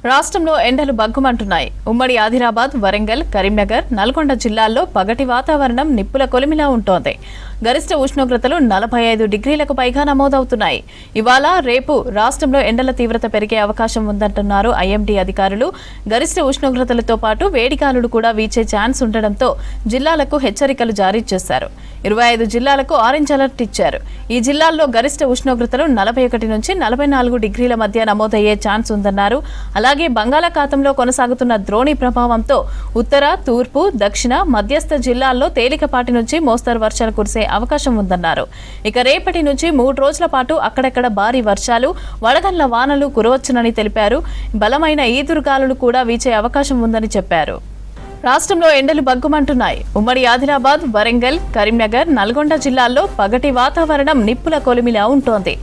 రాష్ట్రంలో ఎండలు బగ్గుమంటున్నాయి. ఉమ్మడి ఆదిలాబాద్, వరంగల్, కరీంనగర్, నల్గొండ జిల్లాల్లో పగటి వాతావరణం నిప్పుల కొలిమిలా ఉంటోంది. గరిష్ట ఉష్ణోగ్రతలు 45 డిగ్రీలకు పైగా నమోదవుతున్నాయి. ఇవాళ, రేపు రాష్ట్రంలో ఎండల తీవ్రత పెరిగే అవకాశం ఉందంటున్నారు ఐఎండీ అధికారులు. గరిష్ట ఉష్ణోగ్రతలతో పాటు వేడిగాలులు కూడా వీచే ఛాన్స్ ఉండడంతో జిల్లాలకు హెచ్చరికలు జారీ చేశారు. 25 జిల్లాలకు ఆరెంజ్ అలర్ట్ ఇచ్చారు. ఈ జిల్లాల్లో గరిష్ట ఉష్ణోగ్రతలు 41 నుంచి 44 డిగ్రీల మధ్య నమోదయ్యే ఛాన్స్ ఉందన్నారు. అలాగే బంగాళాఖాతంలో కొనసాగుతున్న ద్రోణి ప్రభావంతో ఉత్తర, తూర్పు, దక్షిణ, మధ్యస్థ జిల్లాల్లో తేలికపాటి నుంచి మోస్తరు వర్షాలు కురిసే అవకాశం ఉందన్నారు. ఇక రేపటి నుంచి 3 రోజుల పాటు అక్కడక్కడ భారీ వర్షాలు, వడగండ్ల వానలు కురవచ్చునని తెలిపారు. బలమైన ఈదురుగాలులు కూడా వీచే అవకాశం ఉందని చెప్పారు. రాష్ట్రంలో ఎండలు బగ్గుమంటున్నాయి. ఉమ్మడి ఆదిలాబాద్, వరంగల్, కరీంనగర్, నల్గొండ జిల్లాల్లో పగటి వాతావరణం నిప్పుల కొలిమిలా ఉంటోంది.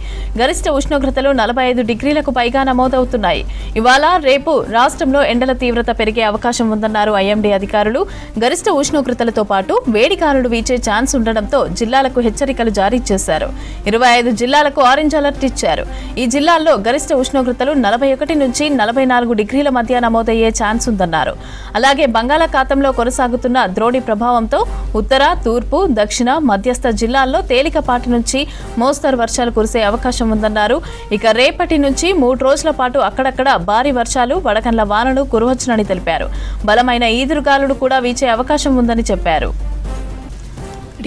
గరిష్ట ఉష్ణోగ్రతలు 45 డిగ్రీలకు పైగా నమోదవుతున్నాయి. ఇవాళ, రేపు రాష్ట్రంలో ఎండల తీవ్రత పెరిగే అవకాశం ఉందన్నారు ఐఎండీ అధికారులు. గరిష్ట ఉష్ణోగ్రతలతో పాటు వేడిగాలులు వీచే ఛాన్స్ ఉండడంతో జిల్లాలకు హెచ్చరికలు జారీ చేశారు. 25 జిల్లాలకు ఆరెంజ్ అలర్ట్ ఇచ్చారు. ఈ జిల్లాల్లో గరిష్ట ఉష్ణోగ్రతలు 41 నుంచి 44 డిగ్రీల మధ్య నమోదయ్యే ఛాన్స్ ఉందన్నారు. అలాగే బంగాళాఖాతంలో కొనసాగుతున్న ద్రోణి ప్రభావంతో ఉత్తర, తూర్పు, దక్షిణ, మధ్యస్థ జిల్లాల్లో తేలికపాటి నుంచి మోస్తరు వర్షాలు కురిసే అవకాశం ఉందన్నారు. ఇక రేపటి నుంచి 3 రోజుల పాటు అక్కడక్కడ భారీ వర్షాలు, వడగండ్ల వానలు కురవచ్చునని తెలిపారు. బలమైన ఈదురుగాలులు కూడా వీచే అవకాశం ఉందని చెప్పారు.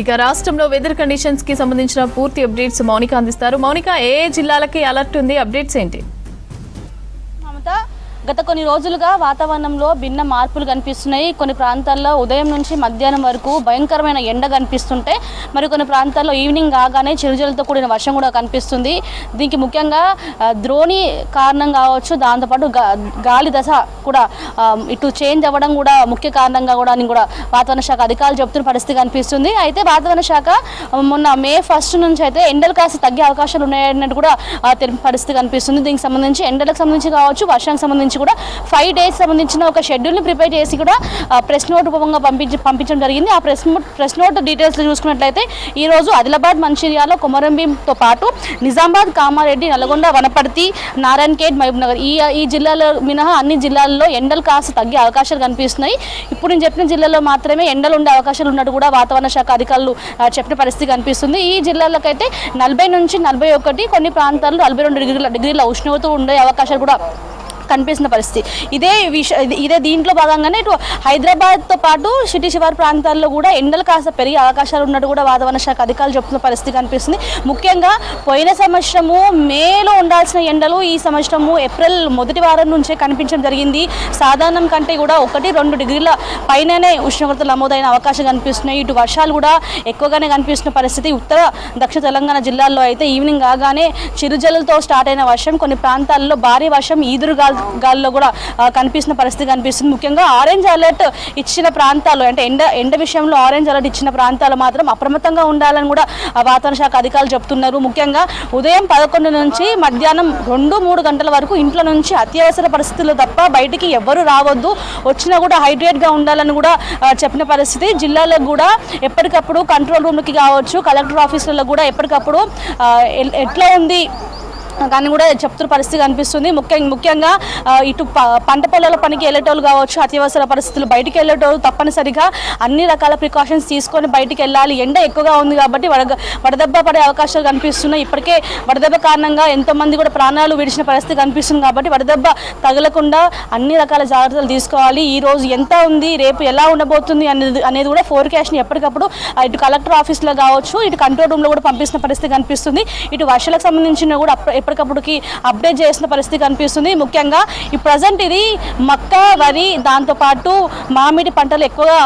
ఇక రాష్ట్రంలో వెదర్ కండిషన్స్ కి సంబంధించిన పూర్తి అప్డేట్స్ మౌనిక అందిస్తారు. మౌనిక, ఏ జిల్లాలకి అలర్ట్ ఉంది? అప్డేట్స్ ఏంటి? గత కొన్ని రోజులుగా వాతావరణంలో భిన్న మార్పులు కనిపిస్తున్నాయి. కొన్ని ప్రాంతాల్లో ఉదయం నుంచి మధ్యాహ్నం వరకు భయంకరమైన ఎండ కనిపిస్తుంటే, మరి కొన్ని ప్రాంతాల్లో ఈవినింగ్ కాగానే చిరుజలతో కూడిన వర్షం కూడా కనిపిస్తుంది. దీనికి ముఖ్యంగా ద్రోణి కారణం కావచ్చు, దాంతోపాటు గాలి దశ కూడా ఇటు చేంజ్ అవ్వడం కూడా ముఖ్య కారణంగా కూడా అని కూడా వాతావరణ శాఖ అధికారులు చెబుతున్న పరిస్థితి కనిపిస్తుంది. అయితే వాతావరణ శాఖ మొన్న May 1 నుంచి అయితే ఎండలు కాస్త తగ్గే అవకాశాలు ఉన్నాయన్నట్టు కూడా తెలిపే పరిస్థితి కనిపిస్తుంది. దీనికి సంబంధించి ఎండలకు సంబంధించి కావచ్చు, వర్షానికి సంబంధించి కూడా 5 days సంబంధించిన ఒక షెడ్యూల్ని ప్రిపేర్ చేసి కూడా ప్రెస్ నోట్ రూపంగా పంపించడం జరిగింది. ఆ ప్రెస్ నోట్ డీటెయిల్స్ చూసుకున్నట్లయితే ఈ రోజు ఆదిలాబాద్, మంచిర్యాల, కొమరంభీంతో పాటు నిజామాబాద్, కామారెడ్డి, నల్గొండ, వనపర్తి, నారాయణఖేడ్, మహబూబ్నగర్ ఈ జిల్లాలో మినహా అన్ని జిల్లాల్లో ఎండలు కాస్త తగ్గే అవకాశాలు కనిపిస్తున్నాయి. ఇప్పుడు నేను చెప్పిన జిల్లాలో మాత్రమే ఎండలు ఉండే అవకాశాలు ఉన్నట్టు కూడా వాతావరణ శాఖ అధికారులు చెప్పిన పరిస్థితి కనిపిస్తుంది. ఈ జిల్లాలకైతే 40 నుంచి 41, కొన్ని ప్రాంతాల్లో 42 డిగ్రీల ఉష్ణోగ్రత ఉండే అవకాశాలు కూడా కనిపిస్తున్న పరిస్థితి. ఇదే దీంట్లో భాగంగానే ఇటు హైదరాబాద్తో పాటు సిటీ శివారు ప్రాంతాల్లో కూడా ఎండలు కాస్త పెరిగే అవకాశాలు ఉన్నట్టు కూడా వాతావరణ శాఖ అధికారులు చెప్తున్న పరిస్థితి కనిపిస్తుంది. ముఖ్యంగా పోయిన సంవత్సరము మేలో ఉండాల్సిన ఎండలు ఈ సంవత్సరము ఏప్రిల్ మొదటి వారం నుంచే కనిపించడం జరిగింది. సాధారణం కంటే కూడా 1-2 డిగ్రీల పైననే ఉష్ణోగ్రతలు నమోదైన అవకాశం కనిపిస్తున్నాయి. ఇటు వర్షాలు కూడా ఎక్కువగానే కనిపిస్తున్న పరిస్థితి. ఉత్తర, దక్షిణ తెలంగాణ జిల్లాల్లో అయితే ఈవినింగ్ కాగానే చిరుజల్లుతో స్టార్ట్ అయిన వర్షం, కొన్ని ప్రాంతాల్లో భారీ వర్షం, గాల్లో కూడా కనిపిస్తున్న పరిస్థితి కనిపిస్తుంది. ముఖ్యంగా ఆరెంజ్ అలర్ట్ ఇచ్చిన ప్రాంతాలు, అంటే ఎండ విషయంలో ఆరెంజ్ అలర్ట్ ఇచ్చిన ప్రాంతాలు మాత్రం అప్రమత్తంగా ఉండాలని కూడా వాతావరణ శాఖ అధికారులు చెప్తున్నారు. ముఖ్యంగా ఉదయం 11 నుంచి మధ్యాహ్నం 2-3 గంటల వరకు ఇంట్లో నుంచి అత్యవసర పరిస్థితుల్లో తప్ప బయటికి ఎవ్వరూ రావద్దు, వచ్చినా కూడా హైడ్రేట్గా ఉండాలని కూడా చెప్పిన పరిస్థితి. జిల్లాలకు కూడా ఎప్పటికప్పుడు కంట్రోల్ రూమ్లకి కావచ్చు, కలెక్టర్ ఆఫీసులలో కూడా ఎప్పటికప్పుడు ఎట్లా ఉంది కానీ కూడా చెప్తున్న పరిస్థితి కనిపిస్తుంది. ముఖ్యంగా ఇటు పంట పొలాల పనికి వెళ్ళేటోళ్ళు కావచ్చు, అత్యవసర పరిస్థితులు బయటికి వెళ్ళేటోళ్ళు తప్పనిసరిగా అన్ని రకాల ప్రికాషన్స్ తీసుకొని బయటికి వెళ్ళాలి. ఎండ ఎక్కువగా ఉంది కాబట్టి వడదెబ్బ పడే అవకాశాలు కనిపిస్తున్నాయి. ఇప్పటికే వడదెబ్బ కారణంగా ఎంతోమంది కూడా ప్రాణాలు విడిచిన పరిస్థితి కనిపిస్తుంది. కాబట్టి వడదెబ్బ తగలకుండా అన్ని రకాల జాగ్రత్తలు తీసుకోవాలి. ఈ రోజు ఎంత ఉంది, రేపు ఎలా ఉండబోతుంది అనేది కూడా ఫోర్కాస్ట్ని ఎప్పటికప్పుడు ఇటు కలెక్టర్ ఆఫీస్లో కావచ్చు, ఇటు కంట్రోల్ రూమ్లో కూడా పంపిస్తున్న పరిస్థితి కనిపిస్తుంది. ఇటు వర్షాలకు సంబంధించిన కూడా ఎప్పటికప్పటికి అప్డేట్ చేసిన పరిస్థితి కనిపిస్తుంది. ముఖ్యంగా ఈ ప్రజెంట్ ఇది మక్క, వరి, దాంతోపాటు మామిడి పంటలు ఎక్కువగా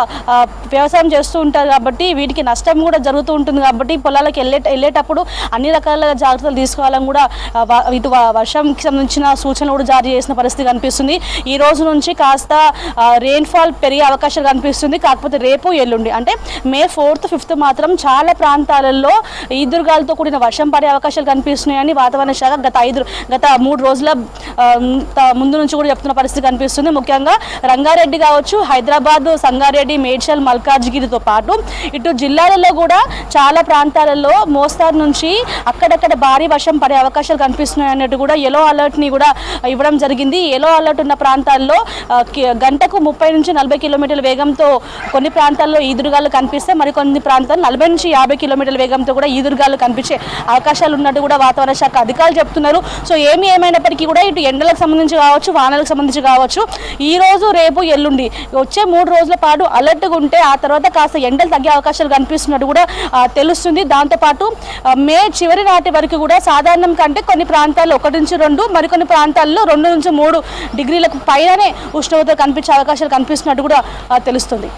వ్యవసాయం చేస్తూ ఉంటారు కాబట్టి వీటికి నష్టం కూడా జరుగుతూ ఉంటుంది. కాబట్టి పొలాలకు వెళ్ళేటప్పుడు అన్ని రకాల జాగ్రత్తలు తీసుకోవాలని కూడా ఇటు వర్షంకి సంబంధించిన సూచనలు కూడా జారీ చేసిన పరిస్థితి కనిపిస్తుంది. ఈ రోజు నుంచి కాస్త రెయిన్ఫాల్ పెరిగే అవకాశాలు కనిపిస్తుంది. కాకపోతే రేపు, ఎల్లుండి అంటే May 4th, 5th మాత్రం చాలా ప్రాంతాలలో ఈదురుగాలతో కూడిన వర్షం పడే అవకాశాలు కనిపిస్తున్నాయని వాతావరణ శాఖ శాఖ గత 3 రోజుల ముందు నుంచి కూడా చెప్తున్న పరిస్థితి కనిపిస్తుంది. ముఖ్యంగా రంగారెడ్డి కావచ్చు, హైదరాబాద్, సంగారెడ్డి, మేడ్చల్, మల్కాజ్గిరితో పాటు ఇటు జిల్లాలలో కూడా చాలా ప్రాంతాలలో మోస్తారు నుంచి అక్కడక్కడ భారీ వర్షం పడే అవకాశాలు కనిపిస్తున్నాయి అన్నట్టు కూడా ఎల్లో అలర్ట్ని కూడా ఇవ్వడం జరిగింది. ఎల్లో అలర్ట్ ఉన్న ప్రాంతాల్లో గంటకు 30 నుంచి 40 కిలోమీటర్ల వేగంతో కొన్ని ప్రాంతాల్లో ఈదురుగాలు కనిపిస్తే మరికొన్ని ప్రాంతాల్లో 40 నుంచి 50 కిలోమీటర్ల వేగంతో కూడా ఈదురుగాలు కనిపించే అవకాశాలు ఉన్నట్టు కూడా వాతావరణ శాఖ అధికారులు చెప్తున్నారు. సో ఏమైనప్పటికీ కూడా ఇటు ఎండలకు సంబంధించి కావచ్చు, వానలకు సంబంధించి కావచ్చు, ఈ రోజు, రేపు, ఎల్లుండి వచ్చే 3 రోజుల పాటు అలర్ట్గా ఉంటే ఆ తర్వాత కాస్త ఎండలు తగ్గే అవకాశాలు కనిపిస్తున్నట్టు కూడా తెలుస్తుంది. దాంతోపాటు మే చివరి నాటి వరకు కూడా సాధారణం కంటే కొన్ని ప్రాంతాల్లో 1 నుంచి 2, మరికొన్ని ప్రాంతాల్లో 2 నుంచి 3 డిగ్రీలకు పైననే ఉష్ణోగ్రత కనిపించే అవకాశాలు కనిపిస్తున్నట్టు కూడా తెలుస్తుంది.